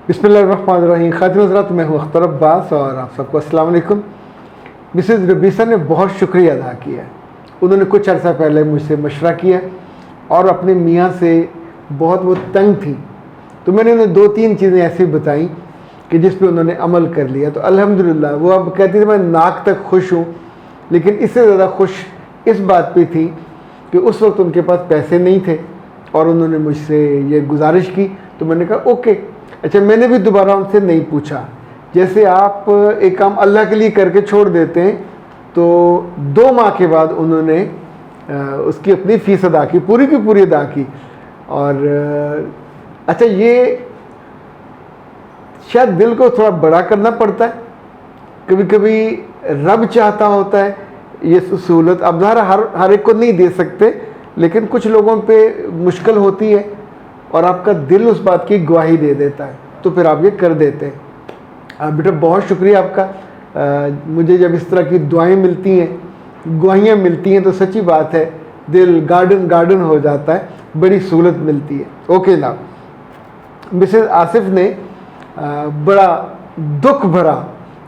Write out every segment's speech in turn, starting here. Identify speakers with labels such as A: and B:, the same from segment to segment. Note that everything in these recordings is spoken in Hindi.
A: बिस्मिल्लाहिर्रहमानिर्रहीम। ख़ातिन हज़रात, मैं हूँ अख्तर अब्बास और आप सबको अस्सलाम वालेकुम। मिसेज़ रबीसा ने बहुत शुक्रिया अदा किया। उन्होंने कुछ अर्सा पहले मुझसे मशवरा किया और अपने मियाँ से बहुत वो तंग थी, तो मैंने उन्हें 2-3 चीज़ें ऐसी बताई कि जिस पे उन्होंने अमल कर लिया। तो अल्हम्दुलिल्लाह वो अब कहती थी मैं नाक तक खुश हूँ, लेकिन इससे ज़्यादा खुश इस बात पे थी कि उस वक्त उनके पास पैसे नहीं थे और उन्होंने मुझसे ये गुजारिश की। तो मैंने कहा ओके। अच्छा, मैंने भी दोबारा उनसे नहीं पूछा। जैसे आप एक काम अल्लाह के लिए करके छोड़ देते हैं, तो 2 माह के बाद उन्होंने उसकी अपनी फ़ीस अदा की, पूरी की पूरी अदा की। और अच्छा, ये शायद दिल को थोड़ा बड़ा करना पड़ता है, कभी कभी रब चाहता होता है ये सहूलत। अब ज़ाहिर हर एक को नहीं दे सकते, लेकिन कुछ लोगों पे मुश्किल होती है और आपका दिल उस बात की गवाही दे देता है, तो फिर आप ये कर देते हैं। बेटा बहुत शुक्रिया आपका। मुझे जब इस तरह की दुआएं मिलती हैं, गवाहियाँ मिलती हैं, तो सच्ची बात है दिल गार्डन गार्डन हो जाता है, बड़ी सहूलत मिलती है। ओके ना, मिसेस आसिफ ने बड़ा दुख भरा,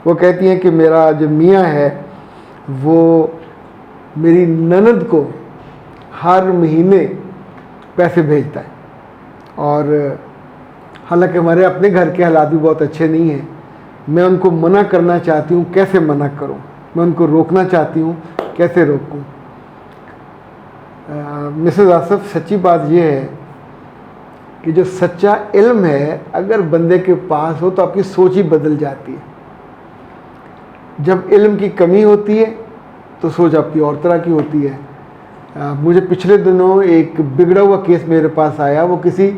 A: वो कहती हैं कि मेरा जो मियाँ है वो मेरी ननद को हर महीने पैसे भेजता है, और हालांकि हमारे अपने घर के हालात भी बहुत अच्छे नहीं हैं। मैं उनको मना करना चाहती हूँ, कैसे मना करूँ? मैं उनको रोकना चाहती हूँ, कैसे रोकूँ? मिसेस आसिफ, सच्ची बात यह है कि जो सच्चा इल्म है अगर बंदे के पास हो तो आपकी सोच ही बदल जाती है। जब इल्म की कमी होती है तो सोच आपकी और तरह की होती है। मुझे पिछले दिनों एक बिगड़ा हुआ केस मेरे पास आया। वो किसी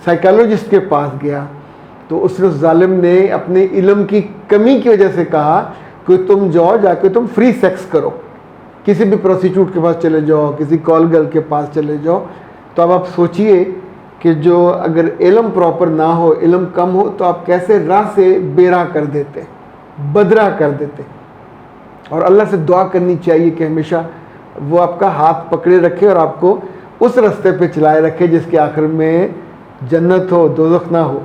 A: साइकोलॉजिस्ट के पास गया, तो उसने जालिम ने अपने इल्म की कमी की वजह से कहा कि तुम जाओ, जाके तुम फ्री सेक्स करो, किसी भी प्रोस्टिट्यूट के पास चले जाओ, किसी कॉल गर्ल के पास चले जाओ। तो अब आप सोचिए कि जो अगर इल्म प्रॉपर ना हो, इल्म कम हो, तो आप कैसे राह से बेराह कर देते, बदराह कर देते। और अल्लाह से दुआ करनी चाहिए कि हमेशा वो आपका हाथ पकड़े रखे और आपको उस रास्ते पे चलाए रखे जिसके आखिर में जन्नत हो, दोज़ख ना हो।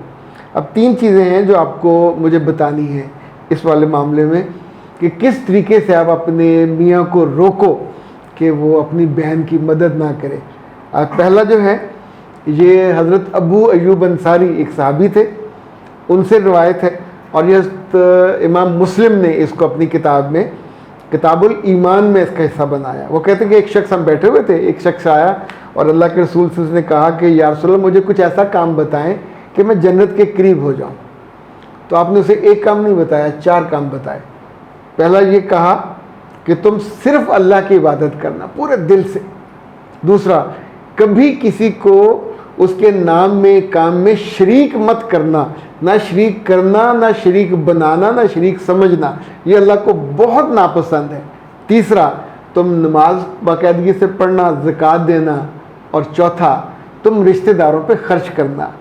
A: अब 3 चीज़ें हैं जो आपको मुझे बतानी है इस वाले मामले में कि किस तरीके से आप अपने मियाँ को रोको कि वो अपनी बहन की मदद ना करे। पहला जो है, ये हज़रत अबू अयूब अंसारी एक सहाबी थे, उनसे रिवायत है, और ये इमाम मुस्लिम ने इसको अपनी किताब में किताबुल ईमान में इसका हिस्सा बनाया। वो कहते हैं कि एक शख्स, हम बैठे हुए थे, एक शख्स आया और अल्लाह के रसूल से उसने कहा कि या रसूल अल्लाह, मुझे कुछ ऐसा काम बताएं कि मैं जन्नत के करीब हो जाऊं। तो आपने उसे एक काम नहीं बताया, 4 काम बताए। पहला ये कहा कि तुम सिर्फ अल्लाह की इबादत करना पूरे दिल से। दूसरा, कभी किसी को उसके नाम में, काम में शरीक मत करना, ना शरीक करना, ना शरीक बनाना, ना शरीक समझना, ये अल्लाह को बहुत नापसंद है। तीसरा, तुम नमाज बाकायदगी से पढ़ना, ज़कात देना, और चौथा, तुम रिश्तेदारों पे खर्च करना,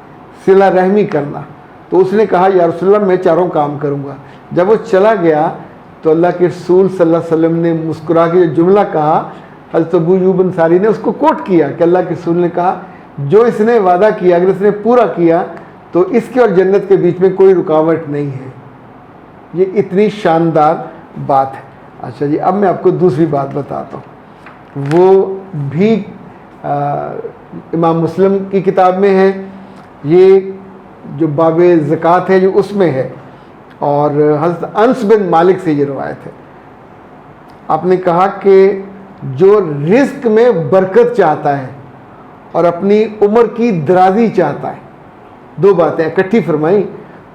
A: सिला रहमी करना। तो उसने कहा या रसूल अल्लाह, मैं 4 काम करूँगा। जब वो चला गया तो अल्लाह के रसूल सल्लल्लाहु अलैहि वसल्लम ने मुस्कुरा के जो जुमला कहा, हज़रत अबू अयूब अंसारी ने उसको कोट किया कि अल्लाह के रसूल ने कहा जो इसने वादा किया अगर इसने पूरा किया तो इसके और जन्नत के बीच में कोई रुकावट नहीं है। ये इतनी शानदार बात है। अच्छा जी, अब मैं आपको दूसरी बात बताता हूँ। वो भी इमाम मुस्लिम की किताब में है, ये जो बाबे ज़कात है जो उसमें है, और हज़रत अनस बिन मालिक से ये रवायत है। आपने कहा कि जो रिस्क में बरकत चाहता है और अपनी उम्र की दराजी चाहता है, 2 बातें इकट्ठी फरमाई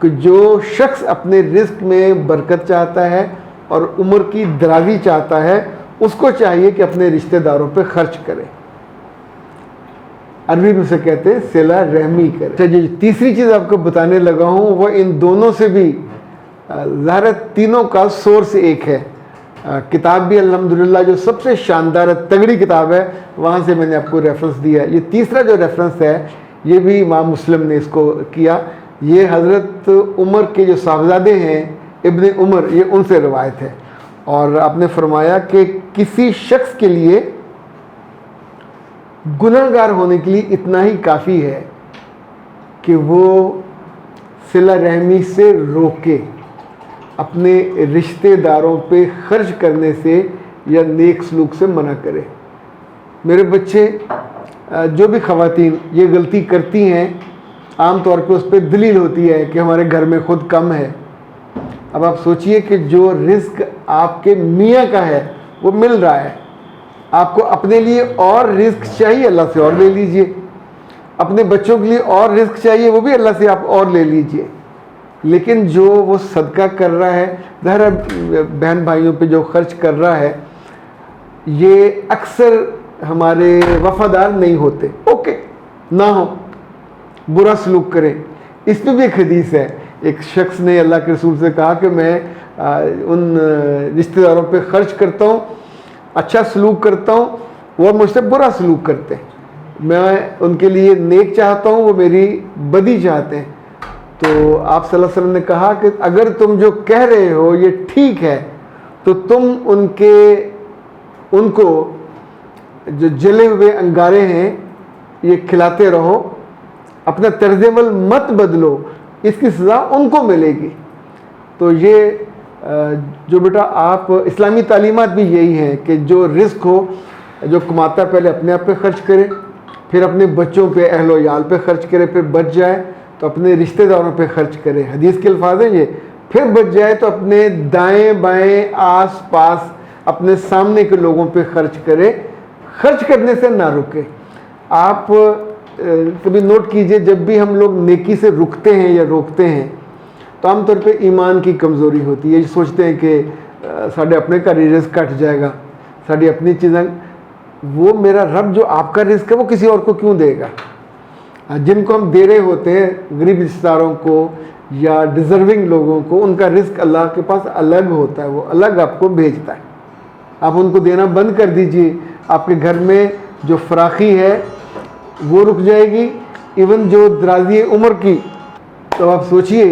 A: कि जो शख्स अपने रिस्क में बरकत चाहता है और उम्र की दराजी चाहता है, उसको चाहिए कि अपने रिश्तेदारों पे खर्च करे। अरबी में से कहते हैं सिला रहमी करे। अच्छा जी, तीसरी चीज़ आपको बताने लगा हूँ, वो इन दोनों से भी ज़ाहिर तीनों का सोर्स एक है। किताब भी अल्हम्दुलिल्लाह जो सबसे शानदार तगड़ी किताब है, वहाँ से मैंने आपको रेफरेंस दिया है। ये तीसरा जो रेफरेंस है ये भी इमाम मुस्लिम ने इसको किया। ये हज़रत उमर के जो साहबजादे हैं, इब्ने उमर, ये उनसे रवायत है। और आपने फरमाया कि किसी शख्स के लिए गुनहगार होने के लिए इतना ही काफ़ी है कि वो सिला रहमी से रोके, अपने रिश्तेदारों पे खर्च करने से या नेक सलूक से मना करे। मेरे बच्चे, जो भी ख़वातीन ये गलती करती हैं, आम तौर पे उस पर दलील होती है कि हमारे घर में खुद कम है। अब आप सोचिए कि जो रिस्क आपके मियाँ का है वो मिल रहा है, आपको अपने लिए और रिस्क चाहिए, अल्लाह से और ले लीजिए। अपने बच्चों के लिए और रिस्क चाहिए, वो भी अल्लाह से आप और ले लीजिए। लेकिन जो वो सदका कर रहा है, ज़ाहिर बहन भाइयों पे जो खर्च कर रहा है, ये अक्सर हमारे वफ़ादार नहीं होते। ओके, ना हो, बुरा सलूक करें। इसमें भी एक हदीस है, एक शख्स ने अल्लाह के रसूल से कहा कि मैं उन रिश्तेदारों पे खर्च करता हूँ, अच्छा सलूक करता हूँ, वो मुझसे बुरा सलूक करते हैं। मैं उनके लिए नेक चाहता हूँ, वो मेरी बदी चाहते हैं। तो आप सल्लल्लाहु अलैहि वसल्लम ने कहा कि अगर तुम जो कह रहे हो ये ठीक है, तो तुम उनको जो जले हुए अंगारे हैं ये खिलाते रहो, अपना तर्ज़-ए-अमल मत बदलो, इसकी सज़ा उनको मिलेगी। तो ये जो बेटा आप इस्लामी तालीमात भी यही हैं कि जो रिस्क हो, जो कमाता पहले अपने आप पे खर्च करे, फिर अपने बच्चों पे, अहलो याल पे खर्च करे, फिर बच जाए तो अपने रिश्तेदारों पे खर्च करे। हदीस के अल्फाज हैं ये, फिर बच जाए तो अपने दाएं बाएं आस पास अपने सामने के लोगों पे खर्च करे, खर्च करने से ना रुके। आप कभी नोट कीजिए, जब भी हम लोग नेकी से रुकते हैं या रोकते हैं तो आमतौर पे ईमान की कमज़ोरी होती है। ये सोचते हैं कि साढ़े अपने का रिस्क कट जाएगा, साड़ी अपनी चीज़ें, वो मेरा रब जो आपका रिस्क है वो किसी और को क्यों देगा। जिनको हम दे रहे होते हैं, गरीब रिश्तेदारों को या डिज़र्विंग लोगों को, उनका रिस्क अल्लाह के पास अलग होता है, वो अलग आपको भेजता है। आप उनको देना बंद कर दीजिए, आपके घर में जो फराखी है वो रुक जाएगी, इवन जो दराजी उम्र की। तो आप सोचिए,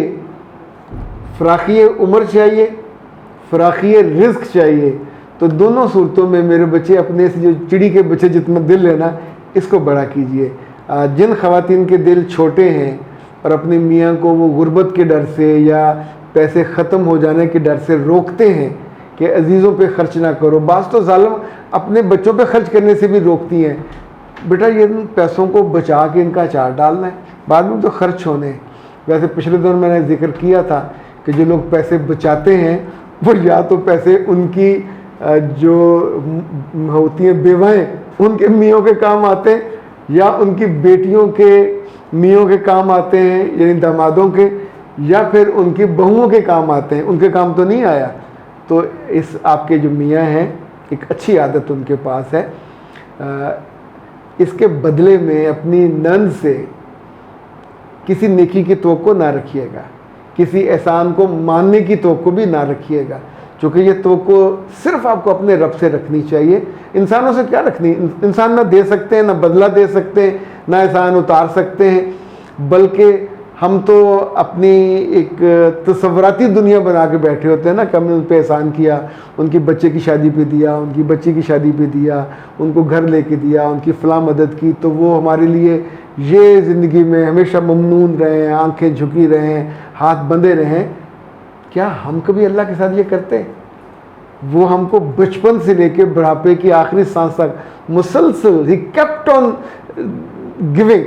A: फराखी उम्र चाहिए, फराखी रिस्क चाहिए, तो दोनों सूरतों में मेरे बच्चे अपने से जो चिड़ी के बच्चे जितना दिल है ना, इसको बड़ा कीजिए। जिन ख़वातीन के दिल छोटे हैं और अपने मियाँ को वो गुर्बत के डर से या पैसे ख़त्म हो जाने के डर से रोकते हैं कि अजीज़ों पे खर्च ना करो, बास तो ज़ालिम अपने बच्चों पे खर्च करने से भी रोकती हैं। बेटा ये पैसों को बचा के इनका अचार डालना है, बाद में तो खर्च होने हैं। वैसे पिछले दिनों मैंने जिक्र किया था कि जो लोग पैसे बचाते हैं वो या तो पैसे उनकी जो होती हैं बेवाएँ, उनके मियों के काम आते हैं, या उनकी बेटियों के मियों के काम आते हैं, यानी दामादों के, या फिर उनकी बहुओं के काम आते हैं। उनके काम तो नहीं आया। तो इस आपके जो मियाँ हैं, एक अच्छी आदत उनके पास है, इसके बदले में अपनी नंद से किसी नेकी की तवक्को ना रखिएगा, किसी एहसान को मानने की तवक्को भी ना रखिएगा, क्योंकि ये तवक्को सिर्फ आपको अपने रब से रखनी चाहिए। इंसानों से क्या रखनी, इंसान ना दे सकते हैं, ना बदला दे सकते हैं, ना एहसान उतार सकते हैं, बल्कि हम तो अपनी एक तसव्वुराती दुनिया बना के बैठे होते हैं ना कि हमने उन पर एहसान किया, उनकी बच्चे की शादी पे दिया, उनकी बच्ची की शादी पे दिया, उनको घर लेके दिया, उनकी फ़लाँ मदद की, तो वो हमारे लिए ये ज़िंदगी में हमेशा ममनून रहें, आंखें झुकी रहें, हाथ बंधे रहें। क्या हम कभी अल्लाह के साथ ये करते हैं? वो हमको बचपन से लेके बुढ़ापे की आखिरी सांस तक मुसलसल ही केप्ट ऑन गिविंग,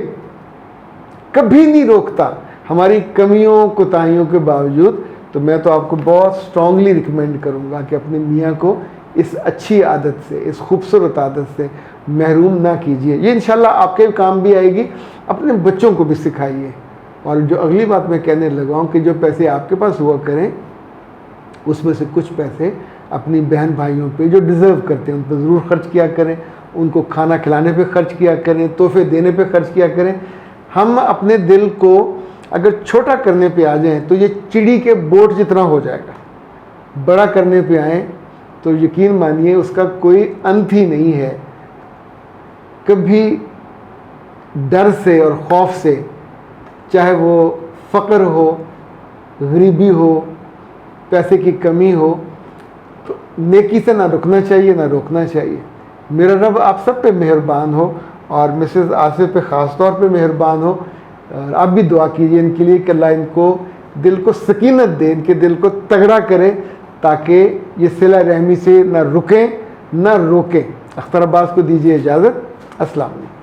A: कभी नहीं रोकता हमारी कमियों कोताहियों के बावजूद। तो मैं तो आपको बहुत स्ट्रांगली रिकमेंड करूँगा कि अपने मियाँ को इस अच्छी आदत से, इस खूबसूरत आदत से महरूम ना कीजिए। ये इंशाल्लाह आपके काम भी आएगी, अपने बच्चों को भी सिखाइए। और जो अगली बात मैं कहने लगा हूँ कि जो पैसे आपके पास हुआ करें, उसमें से कुछ पैसे अपनी बहन भाइयों पे जो डिज़र्व करते हैं उन पर ज़रूर खर्च किया करें, उनको खाना खिलाने पे खर्च किया करें, तोहफे देने पे खर्च किया करें। हम अपने दिल को अगर छोटा करने पे आ जाएं तो ये चिड़ी के बोट जितना हो जाएगा। बड़ा करने पे आएँ तो यकीन मानिए उसका कोई अंत ही नहीं है। कभी डर से और खौफ से, चाहे वो फ़क्र हो, गरीबी हो, पैसे की कमी हो, तो नेकी से ना रुकना चाहिए, ना रोकना चाहिए। मेरा रब आप सब पे मेहरबान हो और मिसेस आसिफ पे ख़ास तौर पे मेहरबान हो। और आप भी दुआ कीजिए इनके लिए कि अल्लाह इनको दिल को सकीनत दे, इनके दिल को तगड़ा करे, ताकि ये सिला रहमी से ना रुकें ना रोकें। अख्तर अब्बास को दीजिए इजाज़त। अस्सलाम वालेकुम।